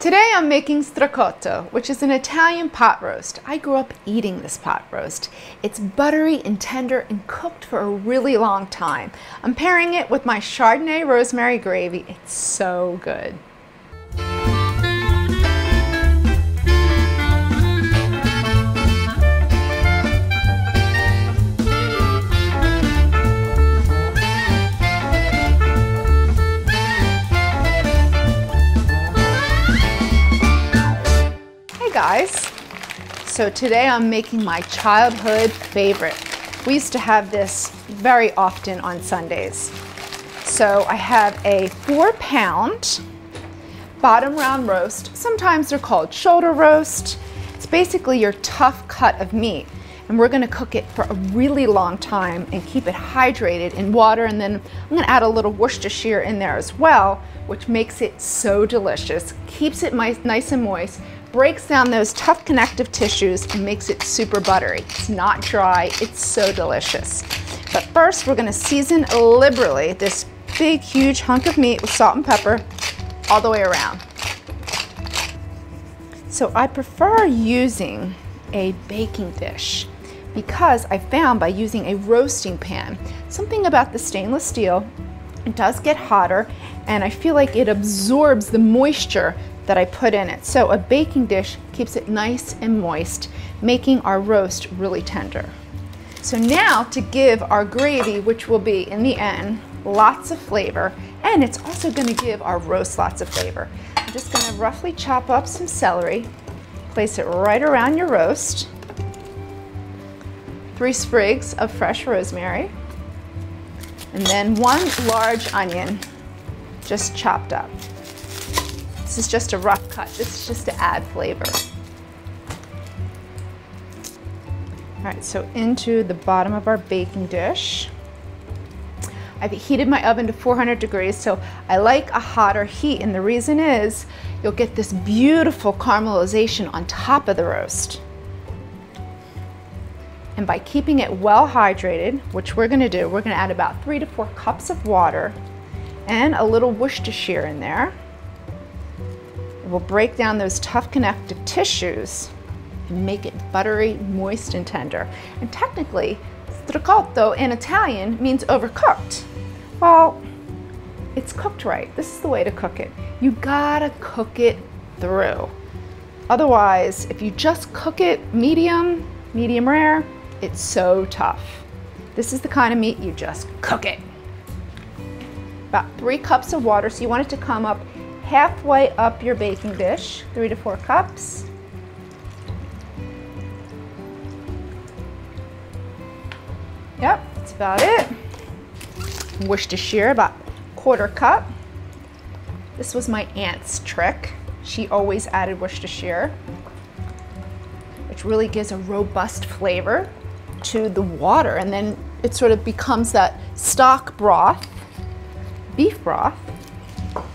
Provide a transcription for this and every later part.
Today I'm making Stracotti, which is an Italian pot roast. I grew up eating this pot roast. It's buttery and tender and cooked for a really long time. I'm pairing it with my Chardonnay Rosemary Gravy. It's so good. Guys, so today I'm making my childhood favorite. We used to have this very often on Sundays. So I have a 4-pound bottom round roast. Sometimes they're called shoulder roast. It's basically your tough cut of meat, and we're going to cook it for a really long time and keep it hydrated in water, and then I'm going to add a little Worcestershire in there as well, which makes it so delicious, keeps it nice and moist, breaks down those tough connective tissues and makes it super buttery. It's not dry, it's so delicious. But first we're gonna season liberally this big, huge hunk of meat with salt and pepper all the way around. So I prefer using a baking dish because I found by using a roasting pan, something about the stainless steel, it does get hotter and I feel like it absorbs the moisture that I put in it. So a baking dish keeps it nice and moist, making our roast really tender. So now to give our gravy, which will be in the end, lots of flavor, and it's also gonna give our roast lots of flavor. I'm just gonna roughly chop up some celery, place it right around your roast, 3 sprigs of fresh rosemary, and then 1 large onion, just chopped up. This is just a rough cut. This is just to add flavor. All right, so into the bottom of our baking dish. I've heated my oven to 400 degrees, so I like a hotter heat, and the reason is you'll get this beautiful caramelization on top of the roast. And by keeping it well hydrated, which we're gonna do, we're gonna add about 3 to 4 cups of water and a little Worcestershire in there. We'll break down those tough connective tissues and make it buttery, moist, and tender. And technically, Stracotti in Italian means overcooked. Well, it's cooked right. This is the way to cook it. You gotta cook it through. Otherwise, if you just cook it medium rare, it's so tough. This is the kind of meat you just cook it. About 3 cups of water, so you want it to come up halfway up your baking dish, 3 to 4 cups. Yep, that's about it. Worcestershire, about 1/4 cup. This was my aunt's trick. She always added Worcestershire, which really gives a robust flavor to the water, and then it sort of becomes that stock broth, beef broth,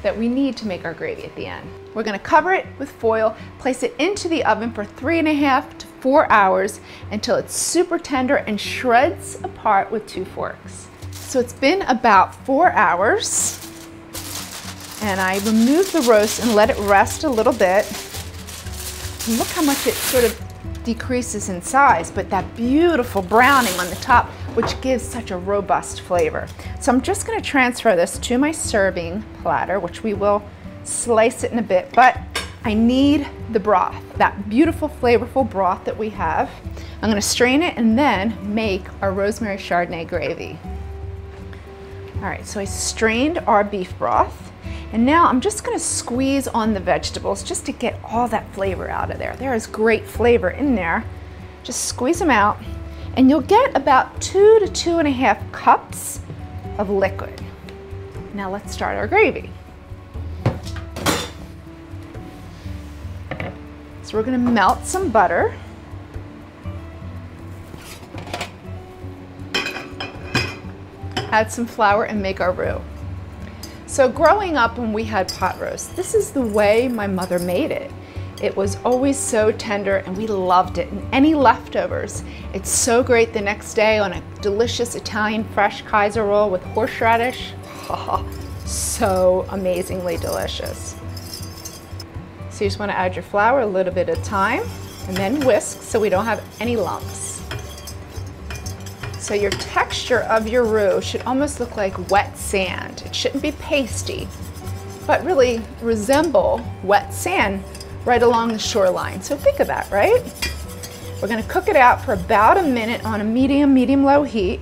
that we need to make our gravy at the end. We're gonna cover it with foil, place it into the oven for 3.5 to 4 hours until it's super tender and shreds apart with 2 forks. So it's been about 4 hours, and I removed the roast and let it rest a little bit. And look how much it sort of decreases in size, but that beautiful browning on the top, which gives such a robust flavor. So I'm just gonna transfer this to my serving platter, which we will slice it in a bit, but I need the broth, that beautiful, flavorful broth that we have. I'm gonna strain it and then make our rosemary Chardonnay gravy. All right, so I strained our beef broth, and now I'm just gonna squeeze on the vegetables just to get all that flavor out of there. There is great flavor in there. Just squeeze them out, and you'll get about 2 to 2.5 cups of liquid. Now let's start our gravy. So we're gonna melt some butter. Add some flour and make our roux. So growing up when we had pot roast, this is the way my mother made it. It was always so tender and we loved it. And any leftovers, it's so great the next day on a delicious Italian fresh Kaiser roll with horseradish. So amazingly delicious. So you just want to add your flour a little bit at a time and then whisk so we don't have any lumps. So your texture of your roux should almost look like wet sand. It shouldn't be pasty, but really resemble wet sand right along the shoreline. So think of that, right? We're going to cook it out for about a minute on a medium-low heat.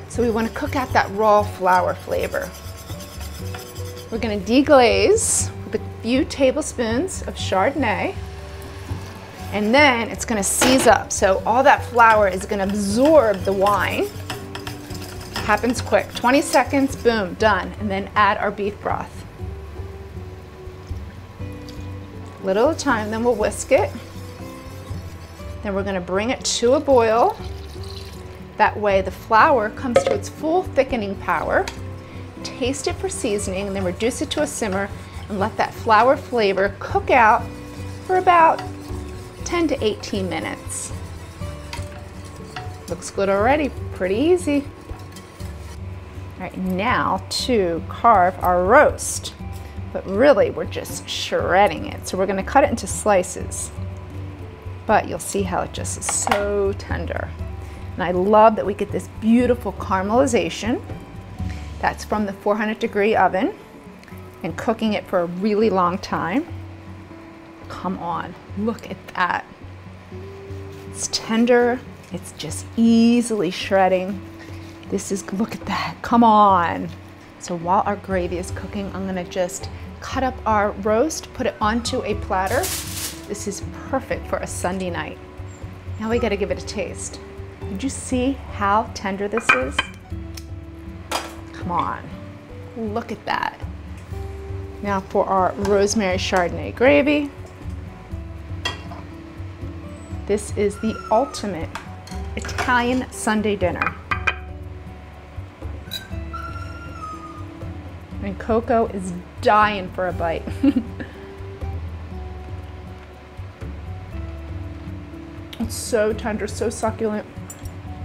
So we want to cook out that raw flour flavor. We're going to deglaze with a few tablespoons of Chardonnay, and then it's going to seize up. So all that flour is going to absorb the wine. Happens quick, 20 seconds, boom, done. And then add our beef broth. Little at a time, then we'll whisk it. Then we're going to bring it to a boil. That way the flour comes to its full thickening power. Taste it for seasoning, and then reduce it to a simmer and let that flour flavor cook out for about 10 to 18 minutes. Looks good already, pretty easy. All right, now to carve our roast. But really, we're just shredding it. So we're gonna cut it into slices. But you'll see how it just is so tender. And I love that we get this beautiful caramelization. That's from the 400-degree oven and cooking it for a really long time. Come on, look at that. It's tender, it's just easily shredding. Look at that, come on. So while our gravy is cooking, I'm gonna just cut up our roast, put it onto a platter. This is perfect for a Sunday night. Now we gotta give it a taste. Did you see how tender this is? Come on, look at that. Now for our Rosemary Chardonnay Gravy. This is the ultimate Italian Sunday dinner. And Coco is dying for a bite. It's so tender, so succulent.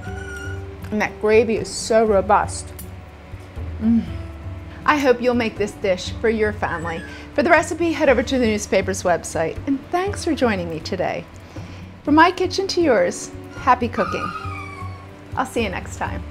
And that gravy is so robust. I hope you'll make this dish for your family. For the recipe, head over to the newspaper's website. And thanks for joining me today. From my kitchen to yours, happy cooking. I'll see you next time.